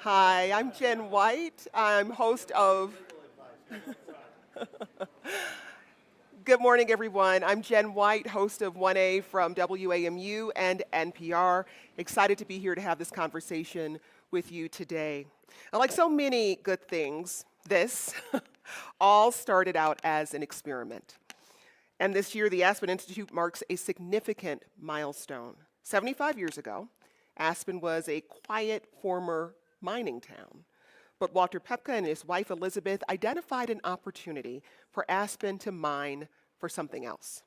Hi, I'm Jen White. I'm host of. Good morning, everyone. I'm Jen White, host of 1A from WAMU and NPR. Excited to be here to have this conversation with you today. And like so many good things, this all started out as an experiment. And this year, the Aspen Institute marks a significant milestone. 75 years ago, Aspen was a quiet former mining town. But Walter Pepka and his wife Elizabeth identified an opportunity for Aspen to mine for something else: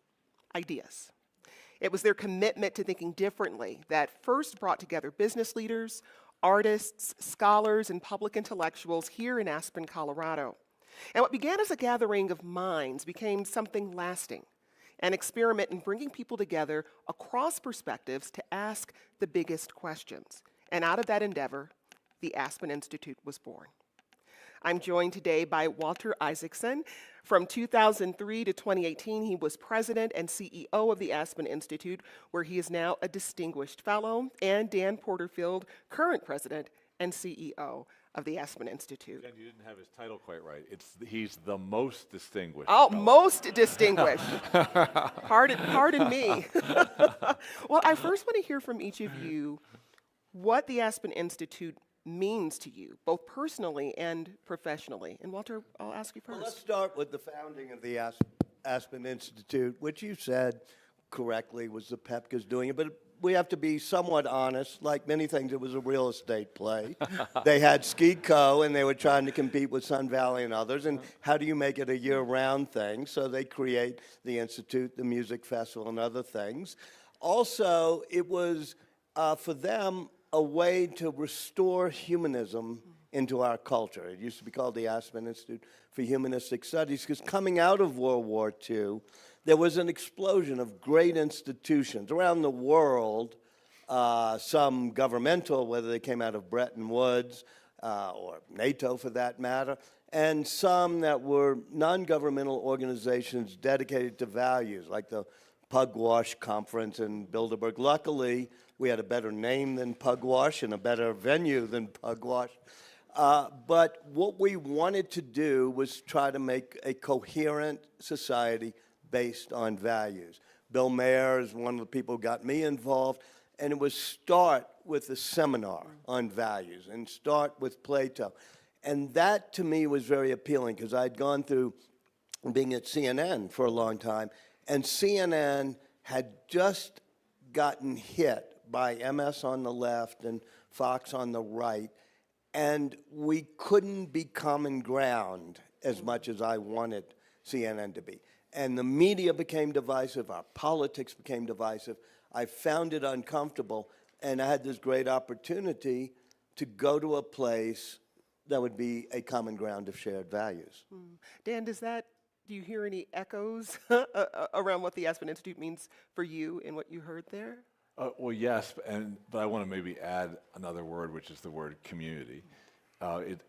ideas. It was their commitment to thinking differently that first brought together business leaders, artists, scholars, and public intellectuals here in Aspen, Colorado. And what began as a gathering of minds became something lasting, an experiment in bringing people together across perspectives to ask the biggest questions. And out of that endeavor, the Aspen Institute was born. I'm joined today by Walter Isaacson. From 2003 to 2018, he was president and CEO of the Aspen Institute, where he is now a distinguished fellow, and Dan Porterfield, current president and CEO of the Aspen Institute. Jen, you didn't have his title quite right. He's the most distinguished. Oh, fellow. most distinguished. Pardon me. Well, I first want to hear from each of you what the Aspen Institute means to you, both personally and professionally. And Walter, I'll ask you first. Well, let's start with the founding of the Aspen Institute, which you said correctly was the Pepkas doing it, but we have to be somewhat honest. Like many things, it was a real estate play. They had Ski Co., and they were trying to compete with Sun Valley and others, and how do you make it a year-round thing? So they create the Institute, the music festival, and other things. Also, it was, for them, a way to restore humanism into our culture. It used to be called the Aspen Institute for Humanistic Studies, because coming out of World War II, there was an explosion of great institutions around the world, some governmental, whether they came out of Bretton Woods or NATO for that matter, and some that were non-governmental organizations dedicated to values, like the Pugwash Conference in Bilderberg. Luckily, we had a better name than Pugwash and a better venue than Pugwash. But what we wanted to do was try to make a coherent society based on values. Bill Mayer is one of the people who got me involved, and it was start with a seminar on values and start with Plato. And that, to me, was very appealing, because I'd gone through being at CNN for a long time, and CNN had just gotten hit by MS on the left and Fox on the right, and we couldn't be common ground as much as I wanted CNN to be. And the media became divisive, our politics became divisive. I found it uncomfortable, and I had this great opportunity to go to a place that would be a common ground of shared values. Dan, do you hear any echoes around what the Aspen Institute means for you and what you heard there? Well, yes, but I want to maybe add another word, which is the word community.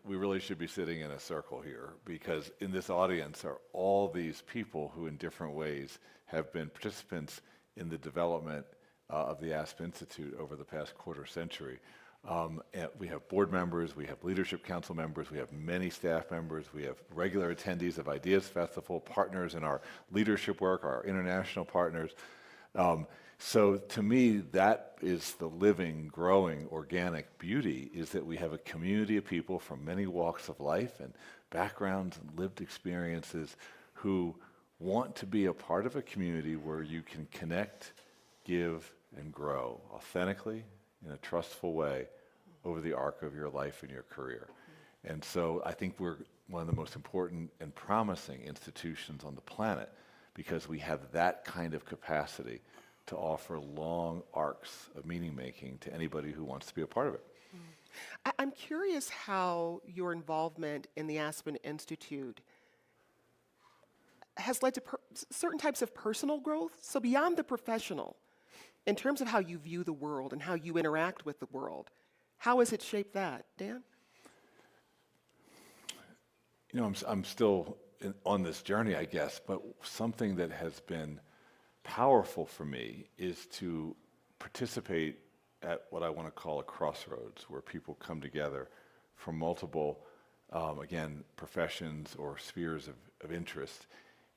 We really should be sitting in a circle here, because in this audience are all these people who in different ways have been participants in the development of the Aspen Institute over the past quarter century. And we have board members, we have leadership council members, we have many staff members, we have regular attendees of Ideas Festival, partners in our leadership work, our international partners. So to me, that is the living, growing, organic beauty, is that we have a community of people from many walks of life and backgrounds and lived experiences who want to be a part of a community where you can connect, give, and grow authentically in a trustful way over the arc of your life and your career. And so I think we're one of the most important and promising institutions on the planet, because we have that kind of capacity to offer long arcs of meaning making to anybody who wants to be a part of it. I'm curious how your involvement in the Aspen Institute has led to certain types of personal growth. So beyond the professional, in terms of how you view the world and how you interact with the world, how has it shaped that, Dan? You know, I'm still on this journey, I guess, but something that has been powerful for me is to participate at what I want to call a crossroads, where people come together from multiple, again, professions or spheres of interest.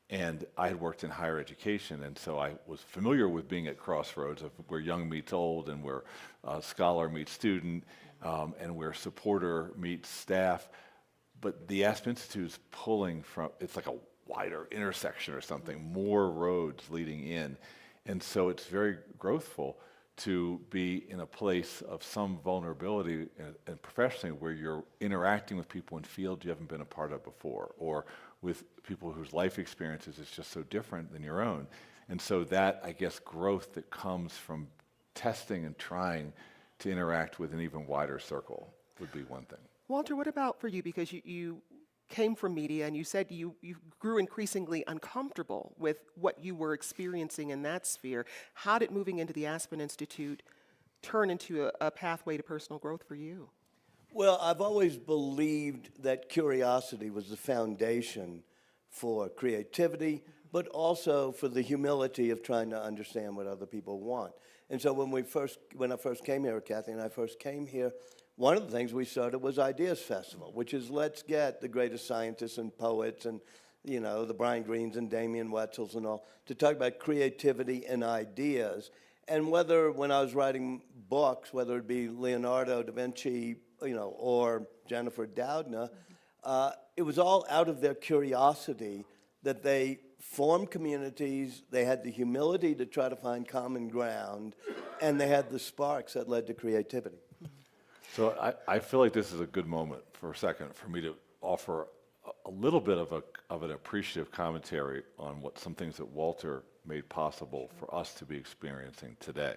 And I had worked in higher education, and so I was familiar with being at crossroads of where young meets old and where scholar meets student and where supporter meets staff. But the Aspen Institute is pulling from, it's like a wider intersection or something, more roads leading in. And so it's very growthful to be in a place of some vulnerability and professionally where you're interacting with people in fields you haven't been a part of before, or with people whose life experiences is just so different than your own. And so that, I guess, growth that comes from testing and trying to interact with an even wider circle would be one thing. Walter, what about for you? Because you came from media and you said you grew increasingly uncomfortable with what you were experiencing in that sphere. How did moving into the Aspen Institute turn into a pathway to personal growth for you? Well, I've always believed that curiosity was the foundation for creativity, but also for the humility of trying to understand what other people want. And so when I first came here, Kathy and I first came here, one of the things we started was Ideas Festival, which is let's get the greatest scientists and poets and, you know, the Brian Greens and Damien Wetzels and all to talk about creativity and ideas. And whether, when I was writing books, whether it be Leonardo da Vinci, you know, or Jennifer Doudna, it was all out of their curiosity that they formed communities, they had the humility to try to find common ground, and they had the sparks that led to creativity. So I feel like this is a good moment for a second for me to offer a little bit of an appreciative commentary on what some things that Walter made possible for us to be experiencing today.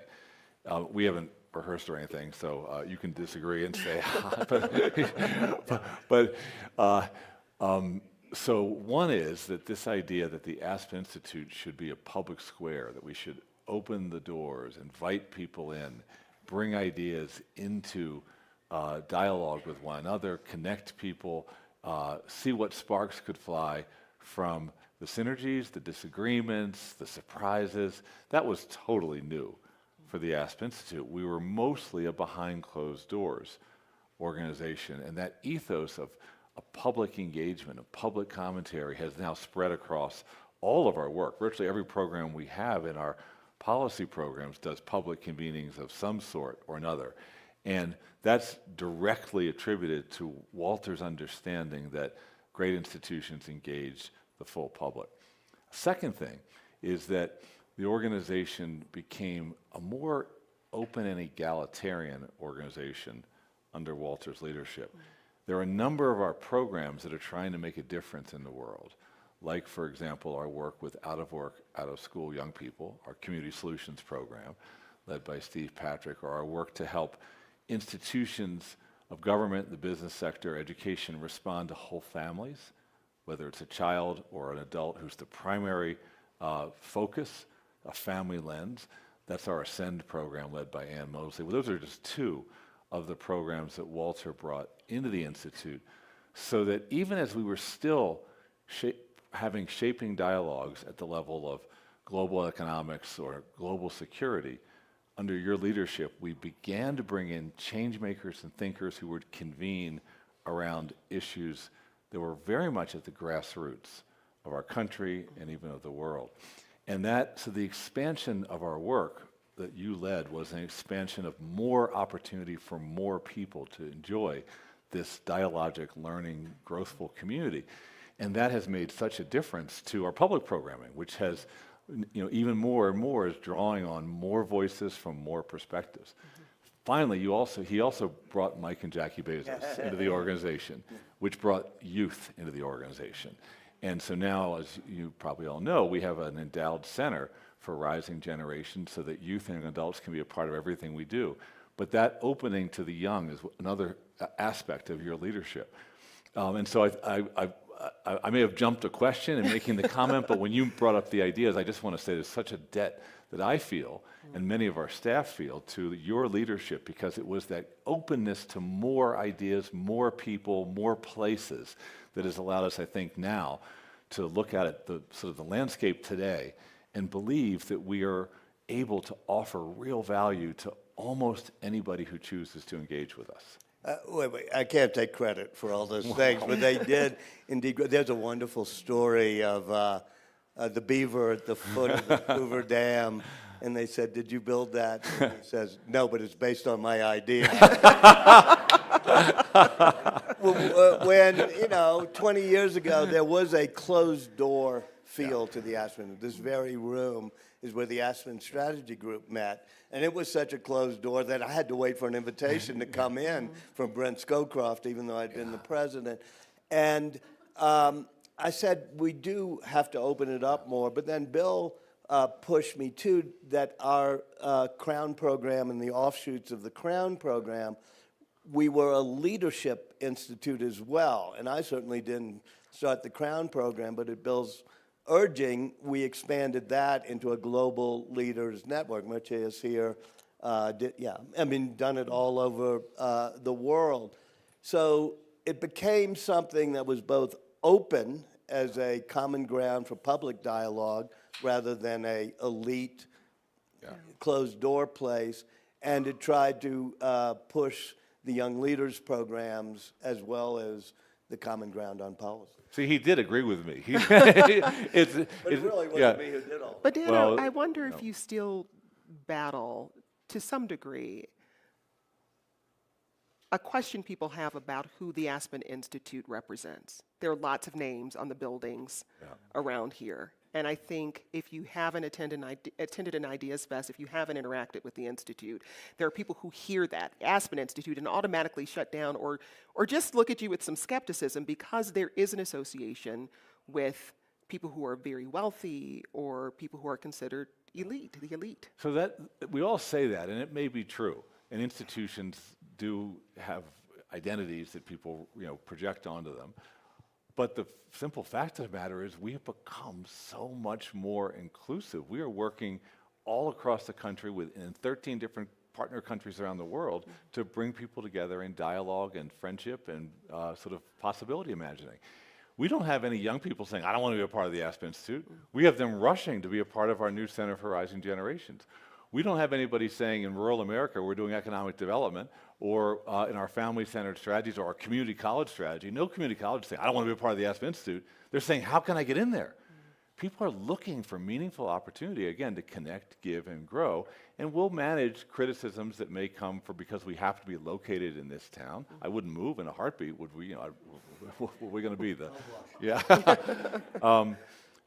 We haven't rehearsed or anything, so you can disagree and say, so one is that this idea that the Aspen Institute should be a public square, that we should open the doors, invite people in, bring ideas into dialogue with one another, connect people, see what sparks could fly from the synergies, the disagreements, the surprises. That was totally new for the Aspen Institute. We were mostly a behind closed doors organization, and that ethos of a public engagement, of public commentary has now spread across all of our work. Virtually every program we have in our policy programs does public convenings of some sort or another. And that's directly attributed to Walter's understanding that great institutions engage the full public. Second thing is that the organization became a more open and egalitarian organization under Walter's leadership. There are a number of our programs that are trying to make a difference in the world, like, for example, our work with out-of-work, out-of-school young people, our Community Solutions program, led by Steve Patrick, or our work to help institutions of government, the business sector, education respond to whole families, whether it's a child or an adult who's the primary focus, a family lens. That's our Ascend program led by Ann Mosley. Well, those are just two of the programs that Walter brought into the Institute, so that even as we were still having shaping dialogues at the level of global economics or global security, under your leadership, we began to bring in change makers and thinkers who would convene around issues that were very much at the grassroots of our country and even of the world. And so the expansion of our work that you led was an expansion of more opportunity for more people to enjoy this dialogic, learning, growthful community. And that has made such a difference to our public programming, which has, you know, even more and more is drawing on more voices from more perspectives. Finally, he also brought Mike and Jackie Bezos into the organization, which brought youth into the organization. And so now, as you probably all know, we have an endowed center for rising generations so that youth and adults can be a part of everything we do. But that opening to the young is another aspect of your leadership. And so I may have jumped a question in making the comment, but when you brought up the ideas, I just want to say there's such a debt that I feel, and many of our staff feel, to your leadership, because it was that openness to more ideas, more people, more places that has allowed us, I think, now to look at it, the sort of the landscape today, and believe that we are able to offer real value to almost anybody who chooses to engage with us. Wait, I can't take credit for all those things, but they did indeed. There's a wonderful story of the beaver at the foot of the Hoover Dam, and they said, "Did you build that?" And he says, "No, but it's based on my idea." When 20 years ago, there was a closed door feel to the Aspen. This very room is where the Aspen Strategy Group met. And it was such a closed door that I had to wait for an invitation to come in from Brent Scowcroft, even though I'd been the president. And I said, we do have to open it up more. But then Bill pushed me, too, that our Crown program and the offshoots of the Crown program, we were a leadership institute as well. And I certainly didn't start the Crown program, but at Bill's urging, we expanded that into a global leaders network, much as here, done it all over the world. So it became something that was both open as a common ground for public dialogue rather than a elite closed door place, and it tried to push the young leaders programs as well as the common ground on policy. See, he did agree with me. But it really wasn't me who did all. But Dan, Well, I wonder if you still battle, to some degree, a question people have about who the Aspen Institute represents. There are lots of names on the buildings around here. And I think if you haven't attended an Ideas Fest, if you haven't interacted with the Institute, there are people who hear that, Aspen Institute, and automatically shut down or just look at you with some skepticism because there is an association with people who are very wealthy or people who are considered elite, the elite. So that we all say that, and it may be true. And institutions do have identities that people project onto them. But the simple fact of the matter is we have become so much more inclusive. We are working all across the country in 13 different partner countries around the world to bring people together in dialogue and friendship and sort of possibility imagining. We don't have any young people saying, I don't want to be a part of the Aspen Institute. We have them rushing to be a part of our new Center for Rising Generations. We don't have anybody saying in rural America we're doing economic development or in our family-centered strategies or our community college strategy. No community college saying, I don't want to be a part of the Aspen Institute. They're saying, how can I get in there? People are looking for meaningful opportunity, again, to connect, give, and grow. And we'll manage criticisms that may come because we have to be located in this town. I wouldn't move in a heartbeat, would we? We're going to be the... Yeah.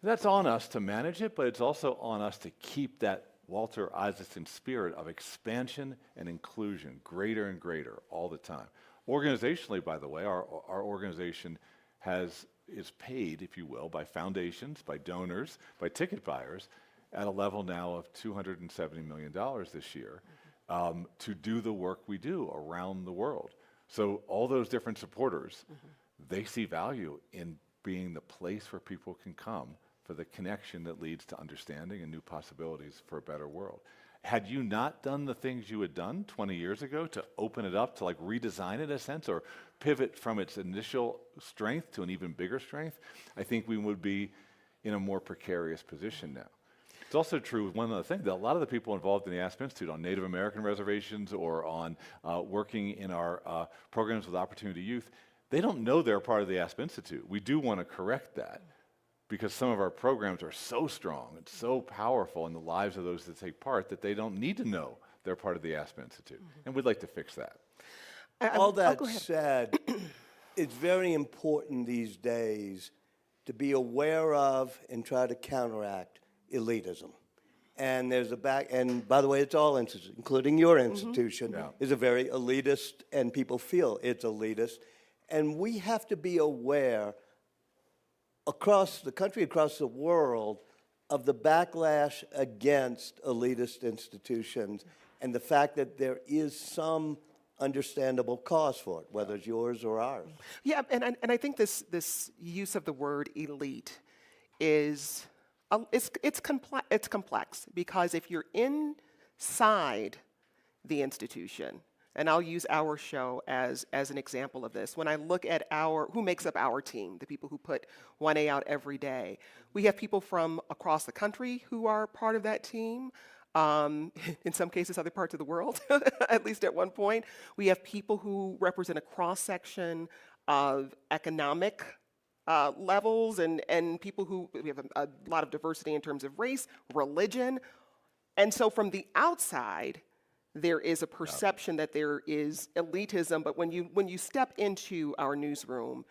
That's on us to manage it, but it's also on us to keep that Walter Isaacson spirit of expansion and inclusion greater and greater all the time. Organizationally, by the way, our organization is paid, if you will, by foundations, by donors, by ticket buyers at a level now of $270 million this year to do the work we do around the world. So all those different supporters, they see value in being the place where people can come for the connection that leads to understanding and new possibilities for a better world. Had you not done the things you had done 20 years ago to open it up, to like redesign it in a sense, or pivot from its initial strength to an even bigger strength, I think we would be in a more precarious position now. It's also true, one other thing, that a lot of the people involved in the Aspen Institute on Native American reservations or on working in our programs with Opportunity Youth, they don't know they're part of the Aspen Institute. We do want to correct that, because some of our programs are so strong and so powerful in the lives of those that take part that they don't need to know they're part of the Aspen Institute. And we'd like to fix that. All that said, it's very important these days to be aware of and try to counteract elitism. And there's and by the way, it's all institutions, including your institution, is a very elitist, and people feel it's elitist. And we have to be aware across the country, across the world, of the backlash against elitist institutions and the fact that there is some understandable cause for it, whether it's yours or ours. Yeah, and I think this use of the word elite is it's complex because if you're inside the institution, and I'll use our show as an example of this. When I look at who makes up our team, the people who put 1A out every day, we have people from across the country who are part of that team. in some cases other parts of the world, at least at one point. We have people who represent a cross-section of economic levels and people who, we have a lot of diversity in terms of race, religion. And so from the outside, there is a perception that there is elitism, but when you step into our newsroom,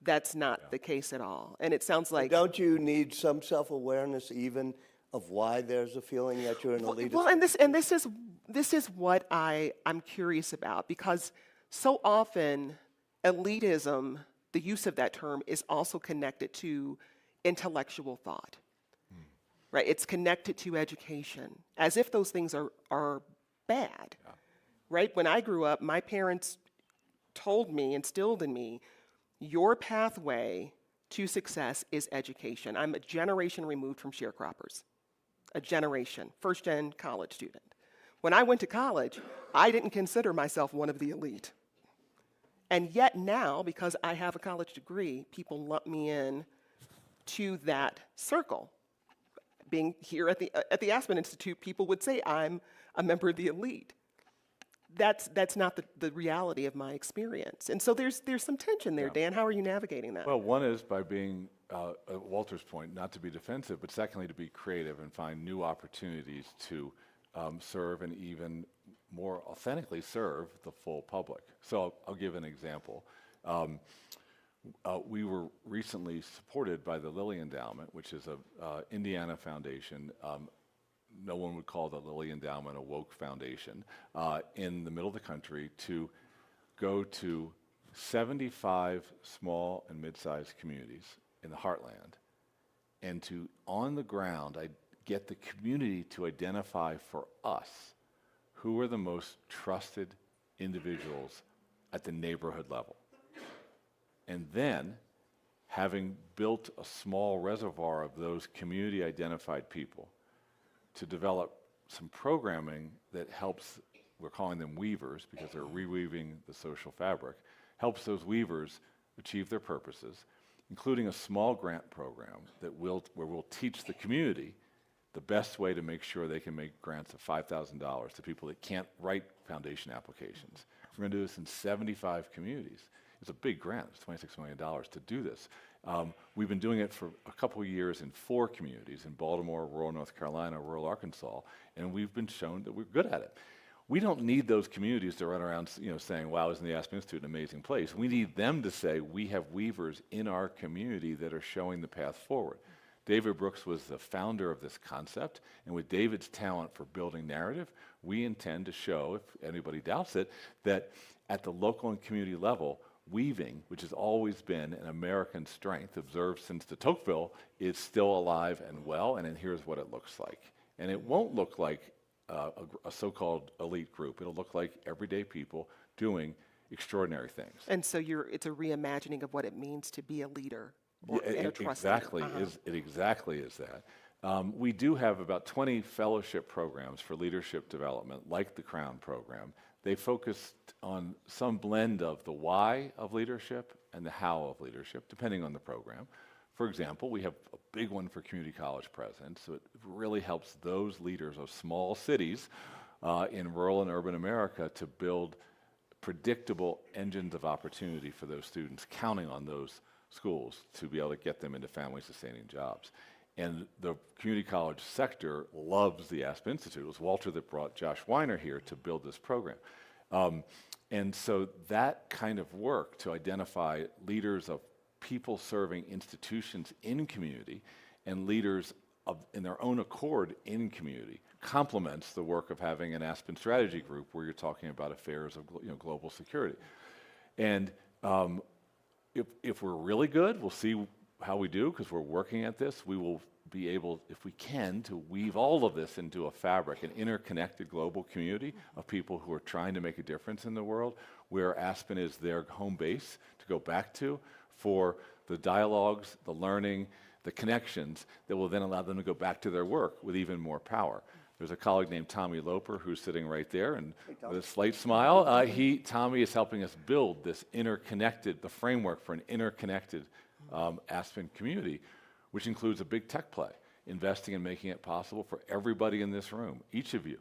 that's not the case at all. And it sounds like... Don't you need some self-awareness even of why there's a feeling that you're an elitist? Well, and this is what I'm curious about, because so often elitism, the use of that term, is also connected to intellectual thought. Right? It's connected to education, as if those things are bad. Right? When I grew up, my parents told me, instilled in me, your pathway to success is education. I'm a generation removed from sharecroppers. A generation, first-gen college student. When I went to college, I didn't consider myself one of the elite. And yet now, because I have a college degree, people lump me in to that circle. Being here at the Aspen Institute, people would say I'm a member of the elite. That's not the reality of my experience. And so there's some tension there, Dan. How are you navigating that? Well, one is by being, at Walter's point, not to be defensive, but secondly, to be creative and find new opportunities to serve and even more authentically serve the full public. So I'll give an example. We were recently supported by the Lilly Endowment, which is a Indiana foundation. No one would call the Lilly Endowment a woke foundation, in the middle of the country, to go to 75 small and mid-sized communities in the heartland and to, on the ground, get the community to identify for us who are the most trusted individuals at the neighborhood level. And then, having built a small reservoir of those community-identified people, to develop some programming that helps, we're calling them weavers because they're reweaving the social fabric, helps those weavers achieve their purposes, including a small grant program where we'll teach the community the best way to make sure they can make grants of $5,000 to people that can't write foundation applications. We're going to do this in 75 communities. It's a big grant. It's $26 million to do this. We've been doing it for a couple of years in 4 communities, in Baltimore, rural North Carolina, rural Arkansas, and we've been shown that we're good at it. We don't need those communities to run around saying, wow, isn't the Aspen Institute an amazing place? We need them to say, we have weavers in our community that are showing the path forward. David Brooks was the founder of this concept, and with David's talent for building narrative, we intend to show, if anybody doubts it, that at the local and community level, weaving, which has always been an American strength observed since de Tocqueville, is still alive and well, and then here's what it looks like. And it won't look like a so-called elite group. It'll look like everyday people doing extraordinary things. And so it's a reimagining of what it means to be a leader. It exactly is that. We do have about 20 fellowship programs for leadership development, like the Crown program. They focused on some blend of the why of leadership and the how of leadership, depending on the program. For example, we have a big one for community college presidents, so it really helps those leaders of small cities in rural and urban America to build predictable engines of opportunity for those students, counting on those schools to be able to get them into family-sustaining jobs. And the community college sector loves the Aspen Institute. It was Walter that brought Josh Weiner here to build this program. And so that kind of work to identify leaders of people-serving institutions in community and leaders in their own accord in community complements the work of having an Aspen strategy group where you're talking about affairs of global security. And if we're really good, we'll see how we do because we're working at this. We will be able, if we can, to weave all of this into a fabric, an interconnected global community of people who are trying to make a difference in the world, where Aspen is their home base to go back to for the dialogues, the learning, the connections that will then allow them to go back to their work with even more power. There's a colleague named Tommy Loper who's sitting right there, and with a slight smile, Tommy is helping us build this the framework for an interconnected Aspen community, which includes a big tech play. investing in making it possible for everybody in this room, each of you,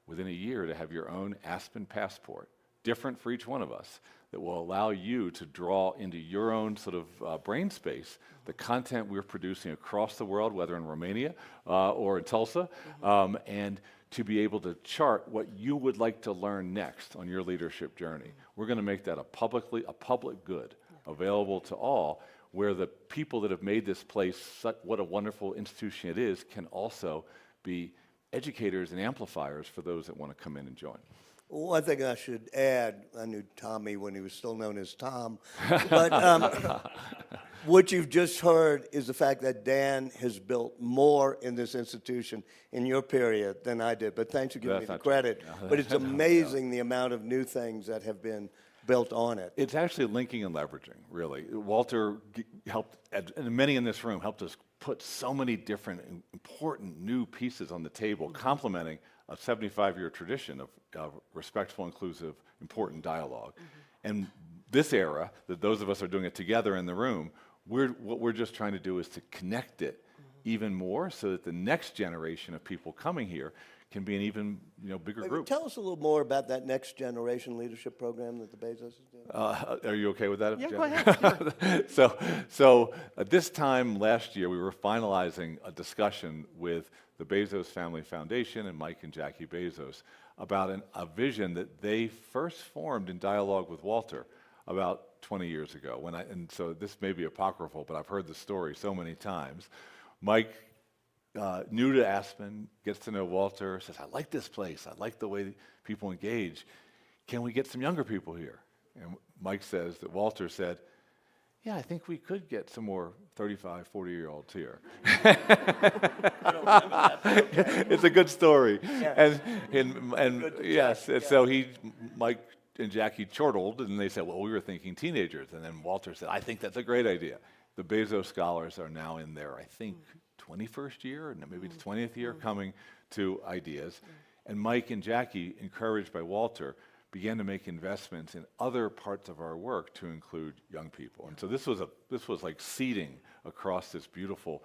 within a year to have your own Aspen passport, different for each one of us, that will allow you to draw into your own sort of brain space the content we're producing across the world, whether in Romania or in Tulsa, and to be able to chart what you would like to learn next on your leadership journey. We're going to make that a public good, available to all, where the people that have made this place what a wonderful institution it is can also be educators and amplifiers for those that want to come in and join. One thing I should add, I knew Tommy when he was still known as Tom, but what you've just heard is the fact that Dan has built more in this institution in your period than I did, but thanks for giving me the credit. But it's amazing the amount of new things that have been built on it. It's actually linking and leveraging, really. Walter helped, and many in this room, helped us put so many different important new pieces on the table, complementing a 75-year tradition of respectful, inclusive, important dialogue. And this era, that those of us are doing it together in the room, what we're just trying to do is to connect it even more so that the next generation of people coming here can be an even bigger group. Tell us a little more about that next generation leadership program that the Bezos is doing. Are you okay with that? Yeah, Jen? go ahead. So at this time last year, we were finalizing a discussion with the Bezos Family Foundation and Mike and Jackie Bezos about a vision that they first formed in dialogue with Walter about 20 years ago. And so this may be apocryphal, but I've heard the story so many times. Mike, new to Aspen, gets to know Walter, says, I like this place. I like the way people engage. Can we get some younger people here? And Mike says that Walter said, yeah, I think we could get some more 35, 40-year-olds here. It's a good story. Yeah. And yes, and so Mike and Jackie chortled, and they said, well, we were thinking teenagers. And then Walter said, I think that's a great idea. The Bezos scholars are now in their, I think, 21st year, and maybe the 20th year, coming to Ideas. And Mike and Jackie, encouraged by Walter, began to make investments in other parts of our work to include young people. And so this was like seeding across this beautiful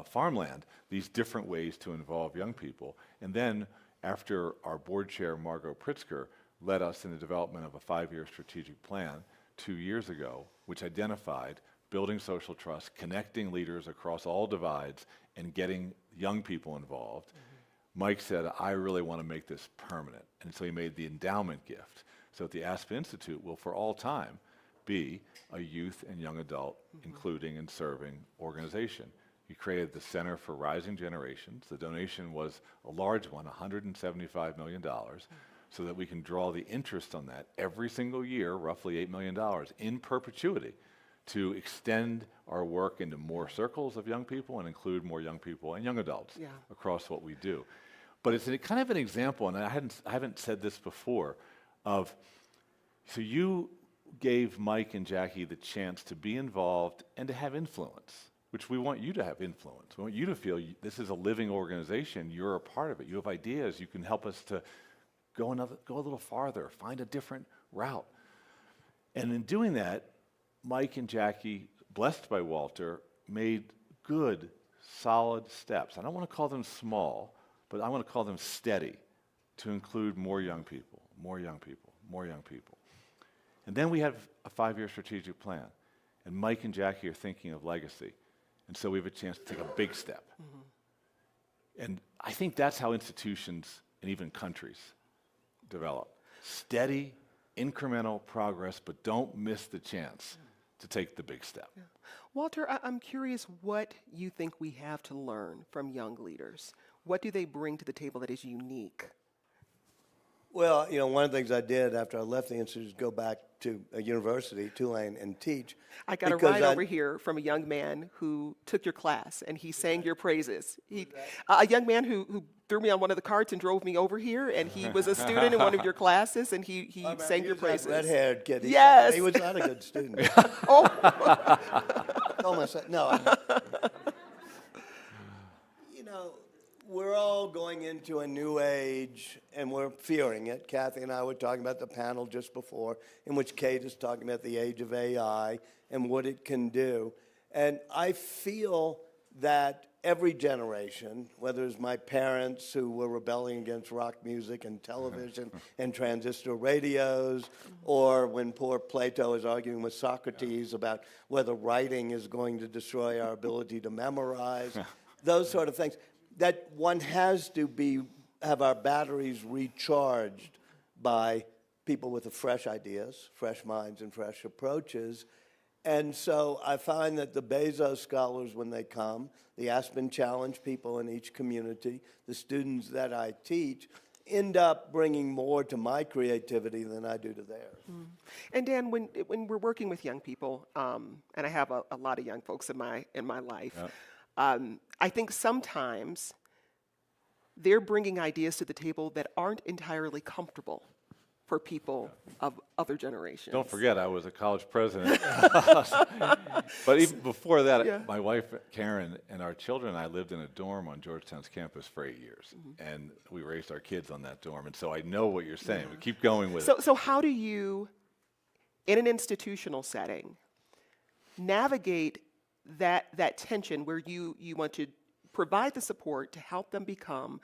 farmland, these different ways to involve young people. And then after our board chair, Margot Pritzker, led us in the development of a 5-year strategic plan 2 years ago, which identified building social trust, connecting leaders across all divides, and getting young people involved. Mike said, I really want to make this permanent. And so he made the endowment gift. So at the Aspen Institute will for all time be a youth and young adult including and serving organization. He created the Center for Rising Generations. The donation was a large one, $175 million, so that we can draw the interest on that every single year, roughly $8 million, in perpetuity, to extend our work into more circles of young people and include more young people and young adults across what we do. But it's kind of an example, and I haven't said this before, of, so you gave Mike and Jackie the chance to be involved and to have influence, which we want you to have influence. We want you to feel this is a living organization, you're a part of it, you have ideas, you can help us to go a little farther, find a different route. And in doing that, Mike and Jackie, blessed by Walter, made good, solid steps. I don't want to call them small, but I want to call them steady, to include more young people, more young people, more young people. And then we have a 5-year strategic plan, and Mike and Jackie are thinking of legacy. And so we have a chance to take a big step. And I think that's how institutions and even countries develop. Steady, incremental progress, but don't miss the chance to take the big step. Yeah. Walter, I'm curious what you think we have to learn from young leaders. What do they bring to the table that is unique? Well, one of the things I did after I left the institute is go back to a university, Tulane, and teach. I got a ride over here from a young man who took your class, and he sang your praises. A young man who threw me on one of the carts and drove me over here, and he was a student in one of your classes, and he sang your praises. Red-haired kid. Yes. He was not a good student. Oh. Told myself, no. We're all going into a new age, and we're fearing it. Kathy and I were talking about the panel just before, in which Kate is talking about the age of AI and what it can do. And I feel that every generation, whether it's my parents who were rebelling against rock music and television and transistor radios, or when poor Plato is arguing with Socrates about whether writing is going to destroy our ability to memorize, those sort of things, that one has to have our batteries recharged by people with fresh ideas, fresh minds, and fresh approaches. And so I find that the Bezos scholars, when they come, the Aspen Challenge people in each community, the students that I teach, end up bringing more to my creativity than I do to theirs. Mm. And Dan, when we're working with young people, and I have a lot of young folks in my life, I think sometimes they're bringing ideas to the table that aren't entirely comfortable for people of other generations. Don't forget, I was a college president. But even before that, my wife, Karen, and our children and I lived in a dorm on Georgetown's campus for 8 years. And we raised our kids on that dorm. And so I know what you're saying. We keep going with it. So how do you, in an institutional setting, navigate that tension where you want to provide the support to help them become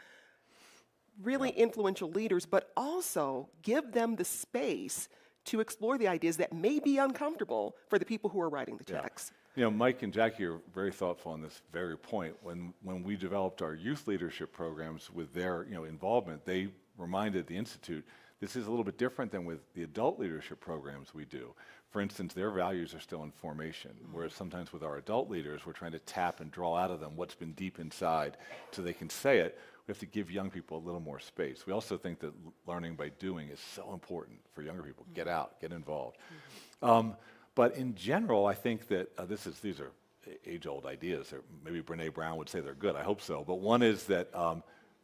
really influential leaders, but also give them the space to explore the ideas that may be uncomfortable for the people who are writing the checks? You know, Mike and Jackie are very thoughtful on this very point. When we developed our youth leadership programs with their involvement, they reminded the Institute this is a little bit different than with the adult leadership programs we do. For instance, their values are still in formation, whereas sometimes with our adult leaders, we're trying to tap and draw out of them what's been deep inside so they can say it. We have to give young people a little more space. We also think that learning by doing is so important for younger people. Get out, get involved. But in general, I think that these are age-old ideas. Maybe Brene Brown would say they're good. I hope so. But one is that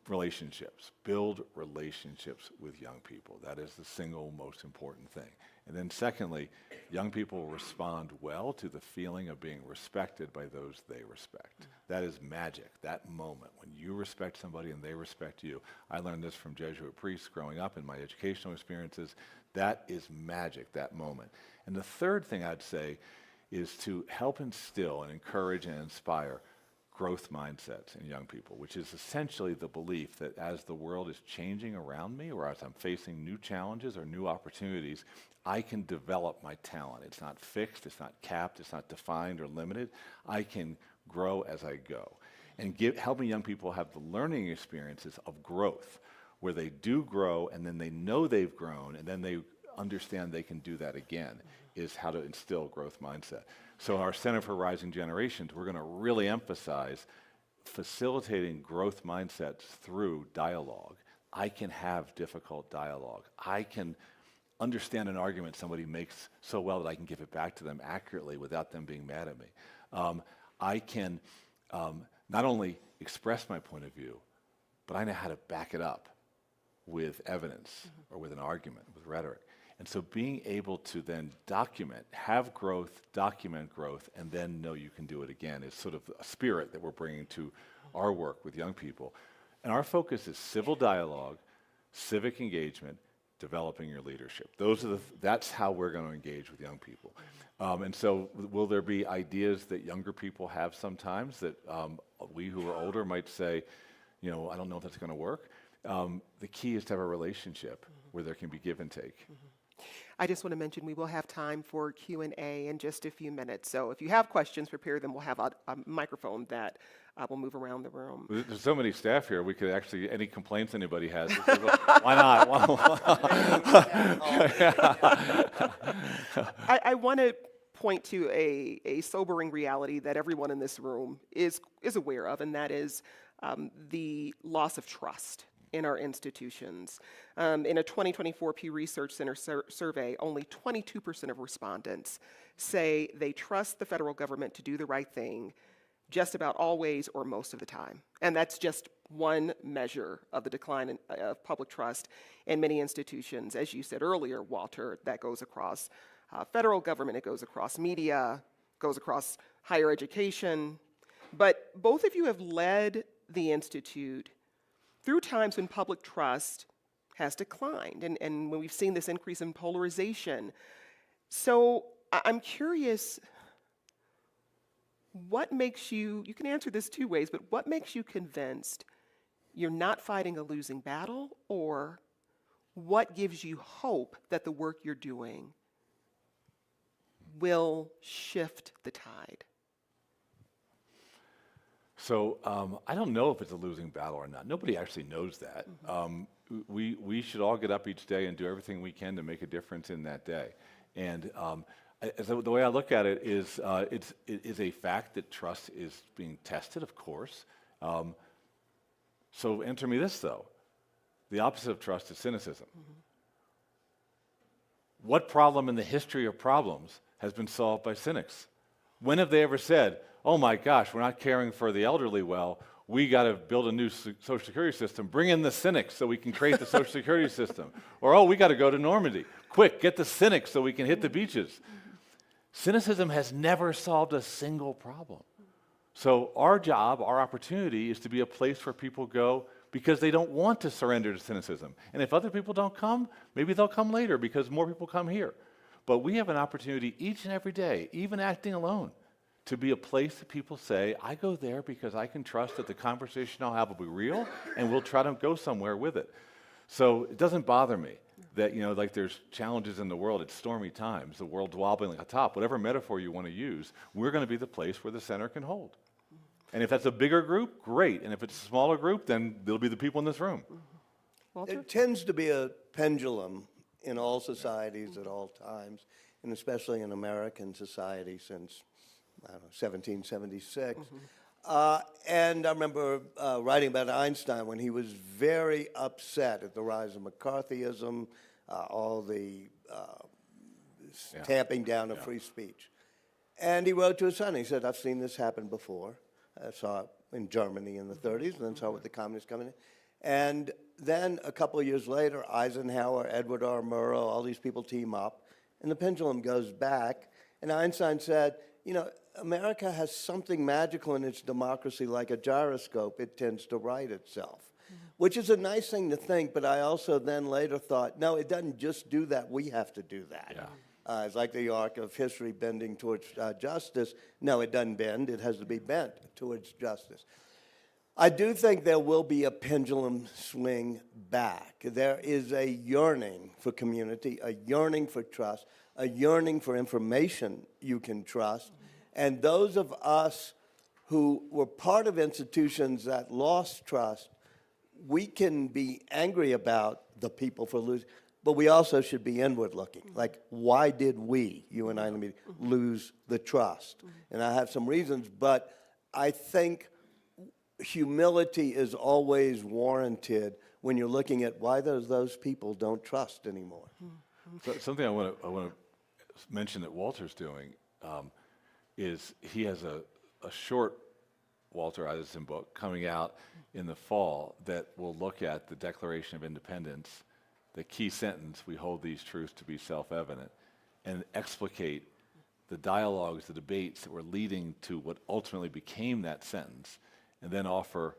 relationships. Build relationships with young people. That is the single most important thing. And then secondly, young people respond well to the feeling of being respected by those they respect. That is magic, that moment when you respect somebody and they respect you. I learned this from Jesuit priests growing up in my educational experiences. That is magic, that moment. And the third thing I'd say is to help instill and encourage and inspire growth mindsets in young people, which is essentially the belief that as the world is changing around me, or as I'm facing new challenges or new opportunities, I can develop my talent. It's not fixed, it's not capped, it's not defined or limited. I can grow as I go. And helping young people have the learning experiences of growth, where they do grow and then they know they've grown and then they understand they can do that again, is how to instill growth mindset. So our Center for Rising Generations, we're going to really emphasize facilitating growth mindsets through dialogue. I can have difficult dialogue. I can understand an argument somebody makes so well that I can give it back to them accurately without them being mad at me. I can not only express my point of view, but I know how to back it up with evidence or with an argument, with rhetoric. And so being able to then have growth, document growth, and then know you can do it again is sort of a spirit that we're bringing to our work with young people. And our focus is civil dialogue, civic engagement, developing your leadership. That's how we're going to engage with young people. And so will there be ideas that younger people have sometimes that we who are older might say, I don't know if that's going to work? The key is to have a relationship where there can be give and take. I just want to mention we will have time for Q&A in just a few minutes. So if you have questions, prepare them. We'll have a microphone that will move around the room. There's so many staff here. We could actually, any complaints anybody has, why not? I want to point to a sobering reality that everyone in this room is aware of, and that is the loss of trust in our institutions. In a 2024 Pew Research Center survey, only 22% of respondents say they trust the federal government to do the right thing just about always or most of the time. And that's just one measure of the decline of public trust in many institutions. As you said earlier, Walter, that goes across federal government, it goes across media, goes across higher education. But both of you have led the Institute through times when public trust has declined and when we've seen this increase in polarization. So I'm curious, what makes you can answer this two ways, but what makes you convinced you're not fighting a losing battle, or what gives you hope that the work you're doing will shift the tide? So I don't know if it's a losing battle or not. Nobody actually knows that. We should all get up each day and do everything we can to make a difference in that day. And the way I look at it is it is a fact that trust is being tested, of course. So answer me this, though. The opposite of trust is cynicism. What problem in the history of problems has been solved by cynics? When have they ever said, oh my gosh, we're not caring for the elderly well, we got to build a new social security system, bring in the cynics so we can create the social security system. Or, oh, we got to go to Normandy. Quick, get the cynics so we can hit the beaches. Cynicism has never solved a single problem. So our job, our opportunity is to be a place where people go because they don't want to surrender to cynicism. And if other people don't come, maybe they'll come later because more people come here. But we have an opportunity each and every day, even acting alone, to be a place that people say, I go there because I can trust that the conversation I'll have will be real, and we'll try to go somewhere with it. So it doesn't bother me that, like there's challenges in the world. It's stormy times. The world's wobbling like a top. Whatever metaphor you want to use, we're going to be the place where the center can hold. And if that's a bigger group, great. And if it's a smaller group, then there'll be the people in this room. Walter? There tends to be a pendulum in all societies at all times, and especially in American society since, 1776. And I remember writing about Einstein when he was very upset at the rise of McCarthyism, all the tamping down of free speech. And he wrote to his son, he said, I've seen this happen before. I saw it in Germany in the 30s, and then saw it with the communists coming in. And then a couple of years later, Eisenhower, Edward R. Murrow, all these people team up, and the pendulum goes back. And Einstein said, America has something magical in its democracy, like a gyroscope. It tends to right itself, which is a nice thing to think, but I also then later thought, no, it doesn't just do that. We have to do that. Yeah. It's like the arc of history bending towards justice. No, it doesn't bend. It has to be bent towards justice. I do think there will be a pendulum swing back. There is a yearning for community, a yearning for trust, a yearning for information you can trust. And those of us who were part of institutions that lost trust, we can be angry about the people for losing, but we also should be inward looking. Like, why did we, you and I in the meeting, lose the trust? And I have some reasons, but I think humility is always warranted when you're looking at why those people don't trust anymore. So something I want to mention that Walter's doing is he has a short Walter Isaacson book coming out in the fall that will look at the Declaration of Independence, the key sentence, we hold these truths to be self-evident, and explicate the dialogues, the debates that were leading to what ultimately became that sentence, and then offer,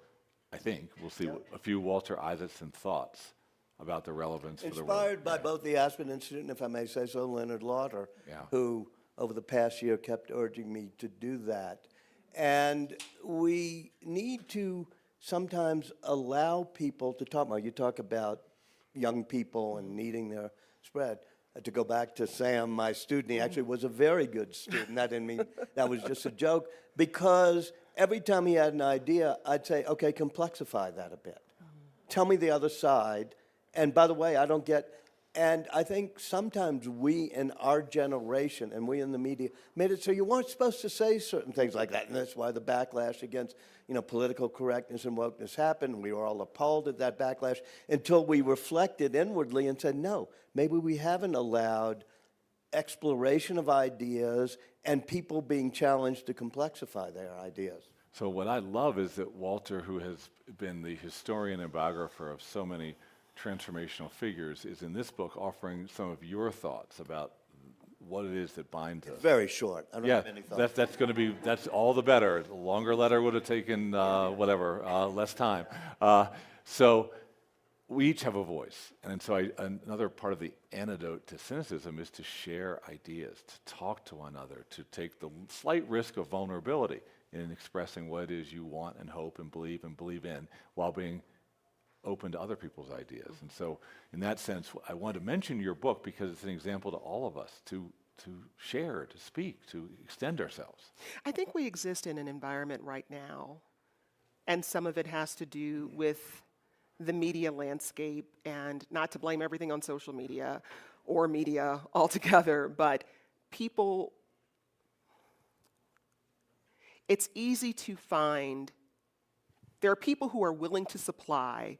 I think, we'll see, a few Walter Isaacson thoughts about the relevance for the world. Inspired by both the Aspen Institute and, if I may say so, Leonard Lauder, who over the past year kept urging me to do that. And we need to sometimes allow people to talk about. You talk about young people and needing their spread. To go back to Sam, my student, he actually was a very good student. I didn't mean that was just a joke, because every time he had an idea, I'd say, okay, complexify that a bit. Tell me the other side. And by the way, I don't get, and I think sometimes we in our generation and we in the media made it so you weren't supposed to say certain things like that. And that's why the backlash against, political correctness and wokeness happened. We were all appalled at that backlash until we reflected inwardly and said, no, maybe we haven't allowed exploration of ideas and people being challenged to complexify their ideas. So what I love is that Walter, who has been the historian and biographer of so many transformational figures, is in this book offering some of your thoughts about what it is that binds us. Very short. I don't have any thoughts. That's all the better. A longer letter would have taken less time. So we each have a voice, and so another part of the antidote to cynicism is to share ideas, to talk to one another, to take the slight risk of vulnerability. in expressing what it is you want and hope and believe in, while being open to other people's ideas. And so in that sense, I wanted to mention your book because it's an example to all of us to share, to speak, to extend ourselves. I think we exist in an environment right now, and some of it has to do with the media landscape, and not to blame everything on social media or media altogether, but people, it's easy to find, there are people who are willing to supply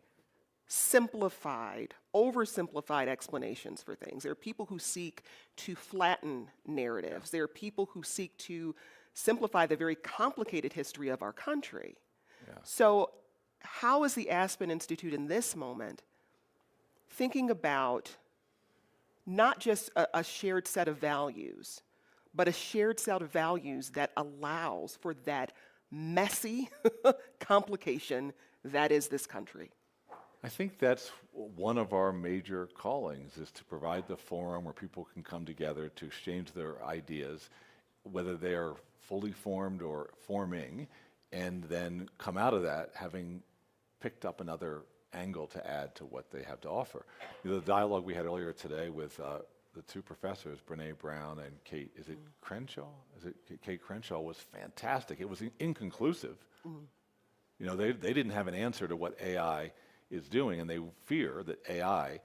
simplified, oversimplified explanations for things. There are people who seek to flatten narratives. There are people who seek to simplify the very complicated history of our country. Yeah. So how is the Aspen Institute in this moment thinking about not just a shared set of values, but a shared set of values that allows for that messy complication that is this country? I think that's one of our major callings, is to provide the forum where people can come together to exchange their ideas, whether they are fully formed or forming, and then come out of that having picked up another angle to add to what they have to offer. You know, the dialogue we had earlier today with the two professors, Brene Brown and Kate, is it Crenshaw? Is it Kate Crenshaw, was fantastic. It was inconclusive. You know, they didn't have an answer to what AI is doing, and they fear that AI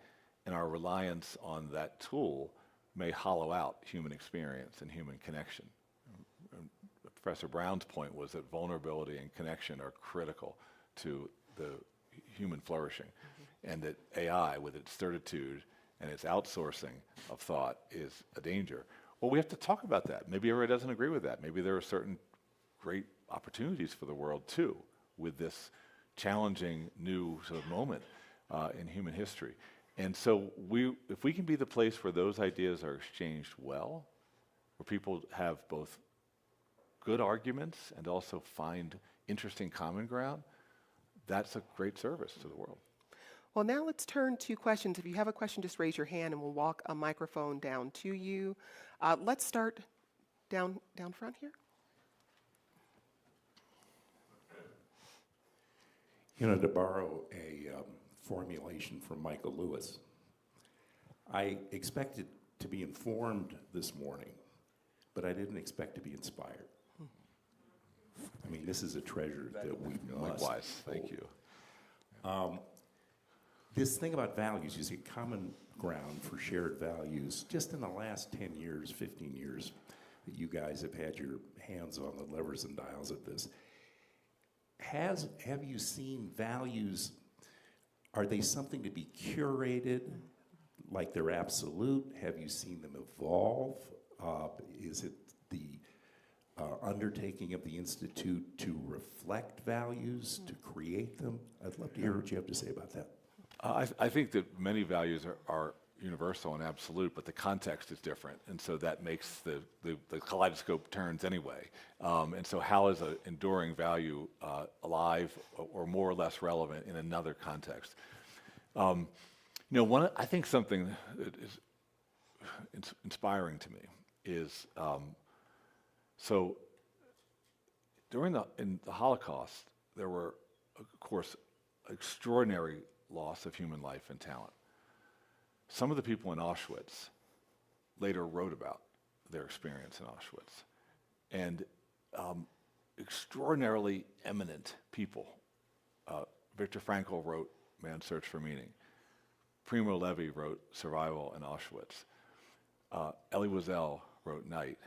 and our reliance on that tool may hollow out human experience and human connection. And Professor Brown's point was that vulnerability and connection are critical to the human flourishing, and that AI, with its certitude and its outsourcing of thought, is a danger. Well, we have to talk about that. Maybe everybody doesn't agree with that. Maybe there are certain great opportunities for the world, too, with this challenging new sort of moment in human history. And so if we can be the place where those ideas are exchanged well, where people have both good arguments and also find interesting common ground, that's a great service to the world. Well, now let's turn to questions. If you have a question, just raise your hand and we'll walk a microphone down to you. Let's start down front here. You know, to borrow a formulation from Michael Lewis, I expected to be informed this morning, but I didn't expect to be inspired. I mean, this is a treasure that we must Likewise, thank you. This thing about values, you see common ground for shared values. Just in the last 10 years, 15 years, that you guys have had your hands on the levers and dials of this, have you seen values, are they something to be curated, like they're absolute? Have you seen them evolve? Is it the undertaking of the Institute to reflect values, to create them? I'd love to hear what you have to say about that. I think that many values are universal and absolute, but the context is different, and so that makes the kaleidoscope turns anyway. And so how is an enduring value alive or more or less relevant in another context? You know, I think something that is inspiring to me is, so in the Holocaust, there were, of course, extraordinary loss of human life and talent. Some of the people in Auschwitz later wrote about their experience in Auschwitz. And extraordinarily eminent people. Viktor Frankl wrote Man's Search for Meaning. Primo Levi wrote Survival in Auschwitz. Elie Wiesel wrote Night.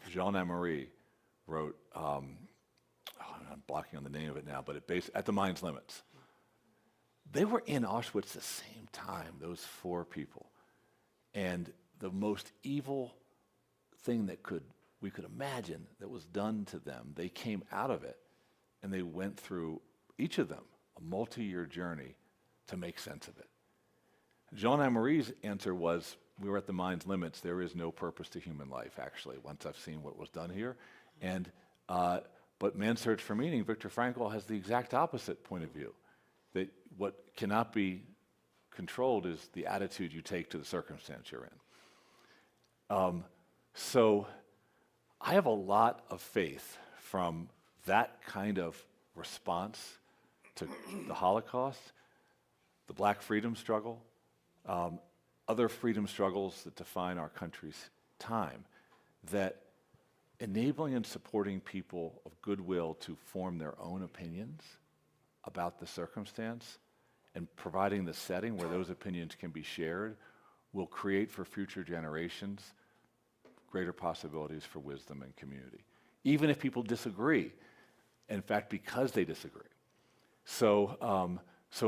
Jean Amory wrote, I'm blocking on the name of it now, but At the Mind's Limits. They were in Auschwitz the same time, those four people. And the most evil thing that we could imagine that was done to them, they came out of it, and they went through, each of them, a multi-year journey to make sense of it. Jean Amory's answer was, we were at the mind's limits, there is no purpose to human life, actually, once I've seen what was done here. And but Man's Search for Meaning, Viktor Frankl has the exact opposite point of view, that what cannot be controlled is the attitude you take to the circumstance you're in. So I have a lot of faith from that kind of response to the Holocaust, the Black freedom struggle, other freedom struggles that define our country's time, that enabling and supporting people of goodwill to form their own opinions about the circumstance and providing the setting where those opinions can be shared will create for future generations greater possibilities for wisdom and community, even if people disagree, in fact, because they disagree. So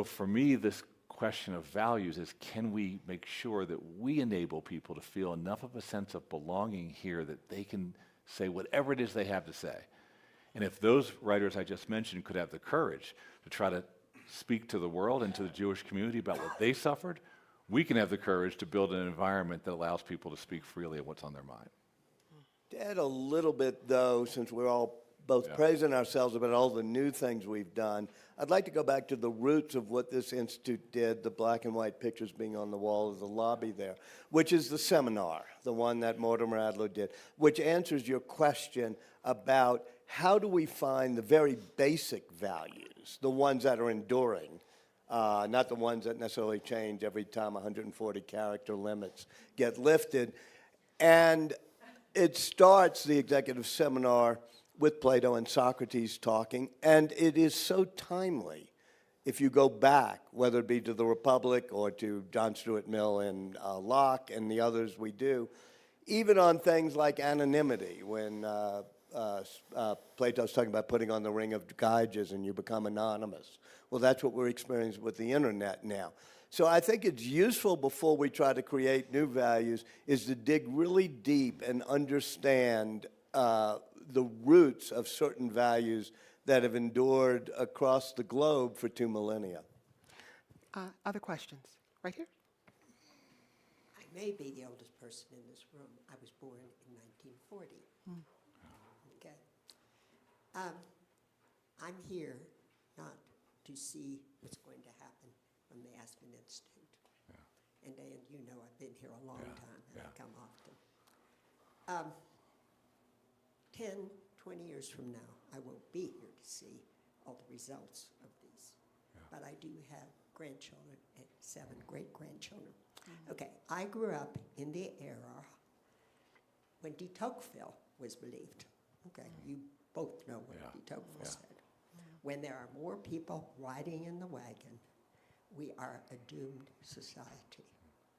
for me, this question of values is, can we make sure that we enable people to feel enough of a sense of belonging here that they can say whatever it is they have to say? And if those writers I just mentioned could have the courage to try to speak to the world and to the Jewish community about what they suffered, we can have the courage to build an environment that allows people to speak freely of what's on their mind. To add a little bit, though, since we're all both praising ourselves about all the new things we've done, I'd like to go back to the roots of what this institute did, the black and white pictures being on the wall of the lobby there, which is the seminar, the one that Mortimer Adler did, which answers your question about how do we find the very basic values, the ones that are enduring, not the ones that necessarily change every time 140 character limits get lifted. And it starts the executive seminar with Plato and Socrates talking, and it is so timely. If you go back, whether it be to the Republic or to John Stuart Mill and Locke and the others we do, even on things like anonymity, when Plato's talking about putting on the ring of Gyges and you become anonymous. Well, that's what we're experiencing with the internet now. So I think it's useful before we try to create new values is to dig really deep and understand the roots of certain values that have endured across the globe for 2 millennia. Other questions? Right here? I may be the oldest person in this room. I was born in 1940. Okay. I'm here not to see what's going to happen from the Aspen Institute. And Dan, you know I've been here a long time, and I come often. 10, 20 years from now, I won't be here to see all the results of these. But I do have grandchildren and 7 great-grandchildren. Okay, I grew up in the era when de Tocqueville was believed. Okay, you both know what de Tocqueville said. When there are more people riding in the wagon, we are a doomed society.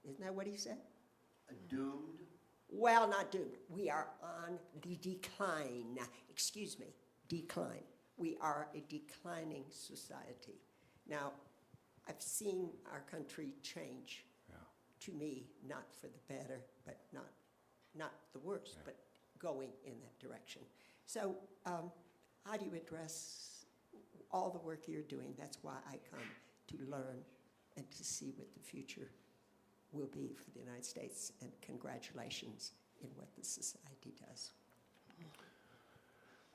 Isn't that what he said? A doomed? Well, not doomed. We are on the decline. Excuse me, decline. We are a declining society. Now, I've seen our country change. To me, not for the better, but not the worse, but going in that direction. So how do you address all the work you're doing? That's why I come to learn and to see what the future will be for the United States, and congratulations in what the society does.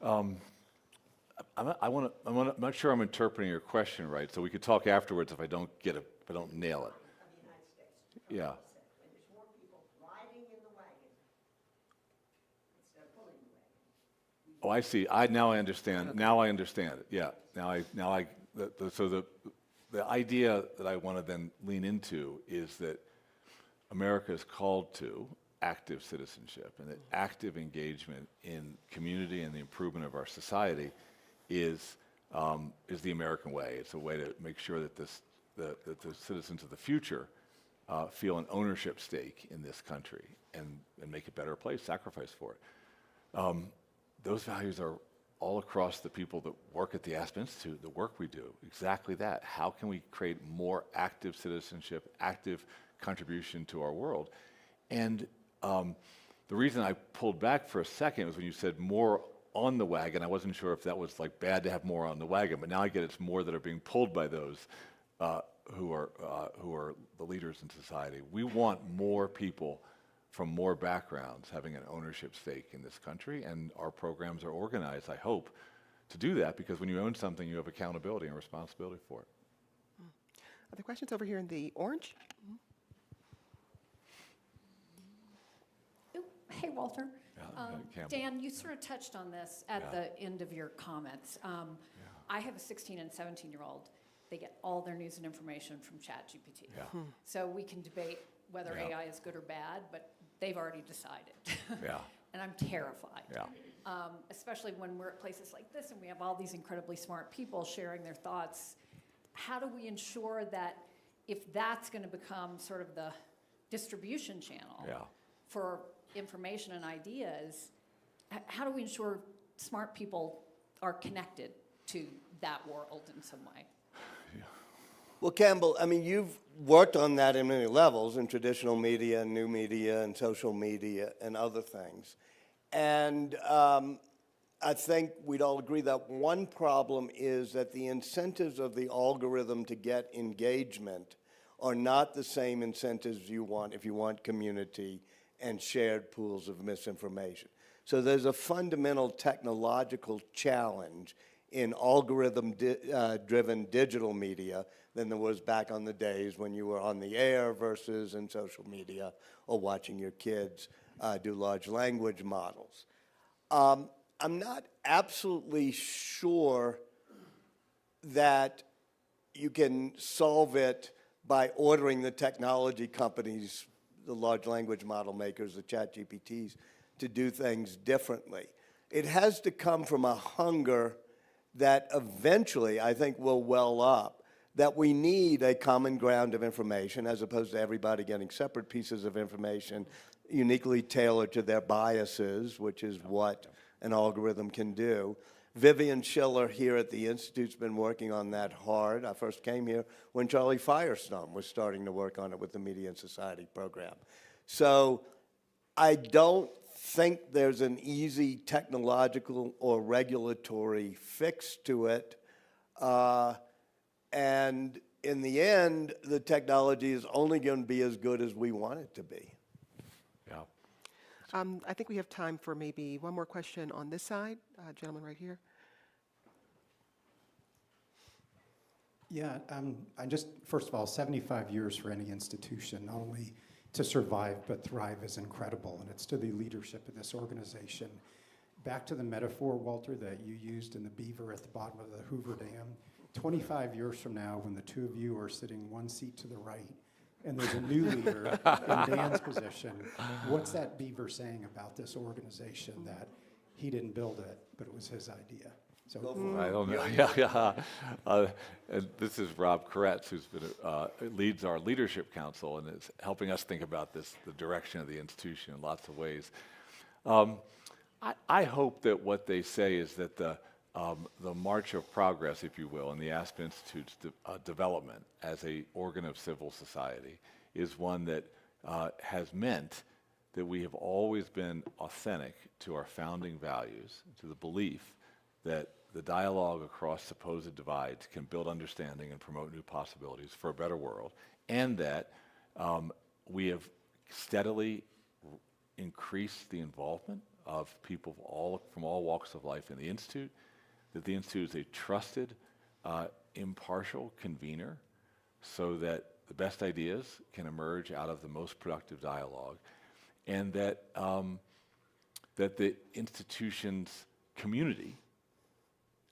I'm not sure I'm interpreting your question right, so we could talk afterwards if I don't get it, if I don't nail it. Of the United States. Yeah. When there's more people riding in the wagon instead of pulling the wagon. Oh, I see. Now I understand. Now I understand it. Yeah. So the idea that I want to then lean into is that America is called to active citizenship, and that active engagement in community and the improvement of our society is the American way. It's a way to make sure that the citizens of the future feel an ownership stake in this country and make it a better place, sacrifice for it. Those values are all across the people that work at the Aspen Institute, the work we do, exactly that. How can we create more active citizenship, active contribution to our world? And the reason I pulled back for a second was when you said more on the wagon. I wasn't sure if that was like bad to have more on the wagon, but now I get it's more that are being pulled by those who are the leaders in society. We want more people from more backgrounds having an ownership stake in this country, and our programs are organized, I hope, to do that, because when you own something, you have accountability and responsibility for it. Other questions over here in the orange? Hey, Walter. Campbell. Dan, you sort of touched on this at the end of your comments. I have a 16 and 17-year-old. They get all their news and information from ChatGPT. Yeah. So we can debate whether Yeah. AI is good or bad, but they've already decided. Yeah. And I'm terrified. Yeah. Especially when we're at places like this and we have all these incredibly smart people sharing their thoughts. How do we ensure that if that's going to become sort of the distribution channel for information and ideas, how do we ensure smart people are connected to that world in some way? Well, Campbell, I mean, you've worked on that in many levels, in traditional media and new media and social media and other things. And I think we'd all agree that one problem is that the incentives of the algorithm to get engagement are not the same incentives you want if you want community and shared pools of misinformation. So there's a fundamental technological challenge in algorithm-driven digital media than there was back on the days when you were on the air versus in social media or watching your kids do large language models. I'm not absolutely sure that you can solve it by ordering the technology companies, the large language model makers, the ChatGPTs, to do things differently. It has to come from a hunger that eventually, I think, will well up, that we need a common ground of information as opposed to everybody getting separate pieces of information uniquely tailored to their biases, which is what an algorithm can do. Vivian Schiller here at the Institute's been working on that hard. I first came here when Charlie Firestone was starting to work on it with the Media and Society program. So I don't think there's an easy technological or regulatory fix to it. And in the end, the technology is only going to be as good as we want it to be. Yeah. I think we have time for maybe one more question on this side. Gentleman right here. Yeah, I just, first of all, 75 years for any institution, not only to survive but thrive is incredible, and it's to the leadership of this organization. Back to the metaphor, Walter, that you used in the beaver at the bottom of the Hoover Dam. 25 years from now, when the two of you are sitting one seat to the right, and there's a new leader in Dan's position, what's that beaver saying about this organization that he didn't build it, but it was his idea? So I don't know. Yeah. And this is Rob Koretz, who's been leads our leadership council and is helping us think about this, the direction of the institution in lots of ways. I hope that what they say is that the march of progress, if you will, in the Aspen Institute's development as an organ of civil society is one that has meant that we have always been authentic to our founding values, to the belief that the dialogue across supposed divides can build understanding and promote new possibilities for a better world, and that we have steadily increased the involvement of people from all walks of life in the Institute, that the Institute is a trusted, impartial convener so that the best ideas can emerge out of the most productive dialogue, and that, that the institution's community,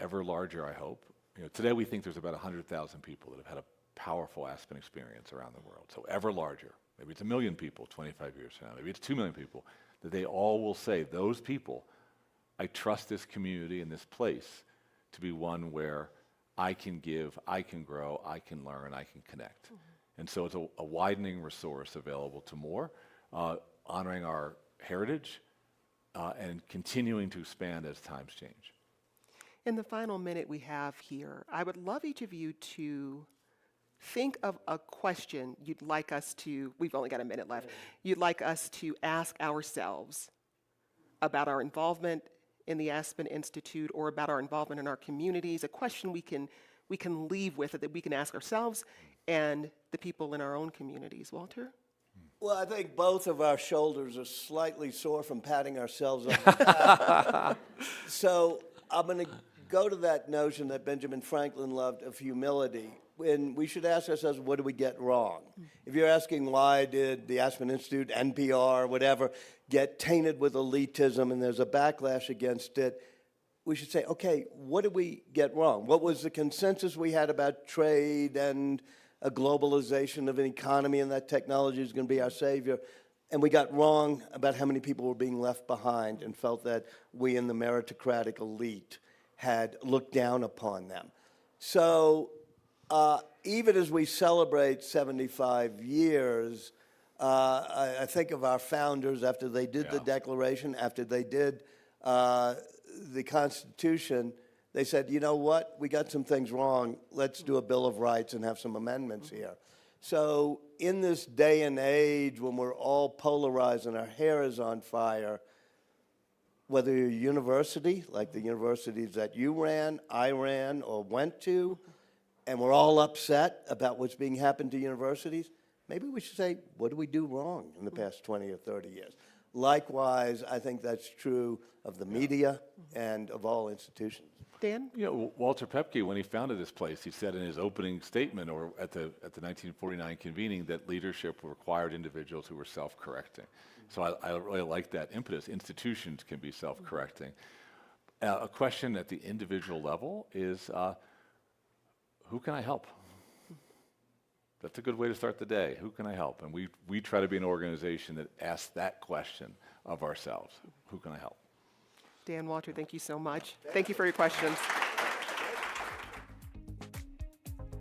ever larger, I hope. Today we think there's about 100,000 people that have had a powerful Aspen experience around the world. So ever larger. Maybe it's 1 million people 25 years from now. Maybe it's 2 million people. That they all will say, those people, I trust this community and this place to be one where I can give, I can grow, I can learn, I can connect. Mm-hmm. And so it's a widening resource available to more, honoring our heritage and continuing to expand as times change. In the final minute we have here, I would love each of you to think of a question you'd like us to, we've only got a minute left, you'd like us to ask ourselves about our involvement in the Aspen Institute or about our involvement in our communities, a question we can leave with, that we can ask ourselves and the people in our own communities. Walter? Well, I think both of our shoulders are slightly sore from patting ourselves on the back. So I'm going to go to that notion that Benjamin Franklin loved of humility. when we should ask ourselves, what did we get wrong? If you're asking why did the Aspen Institute, NPR, whatever, get tainted with elitism and there's a backlash against it, we should say, okay, what did we get wrong? What was the consensus we had about trade and a globalization of an economy and that technology is going to be our savior? And we got wrong about how many people were being left behind and felt that we in the meritocratic elite had looked down upon them. So even as we celebrate 75 years, I think of our founders after they did the Declaration, after they did the Constitution, they said, you know what, we got some things wrong. Let's do a Bill of Rights and have some amendments here. So in this day and age when we're all polarized and our hair is on fire, whether you're a university, like the universities that you ran, I ran, or went to, and we're all upset about what's being happened to universities, maybe we should say, what did we do wrong in the past 20 or 30 years? Likewise, I think that's true of the media and of all institutions. Dan? You know, Walter Pepke, when he founded this place, he said in his opening statement or at the 1949 convening that leadership required individuals who were self-correcting. So I really like that impetus. Institutions can be self-correcting. A question at the individual level is, who can I help? That's a good way to start the day. Who can I help? And we try to be an organization that asks that question of ourselves. Who can I help? Dan, Walter, thank you so much. Thank you for your questions.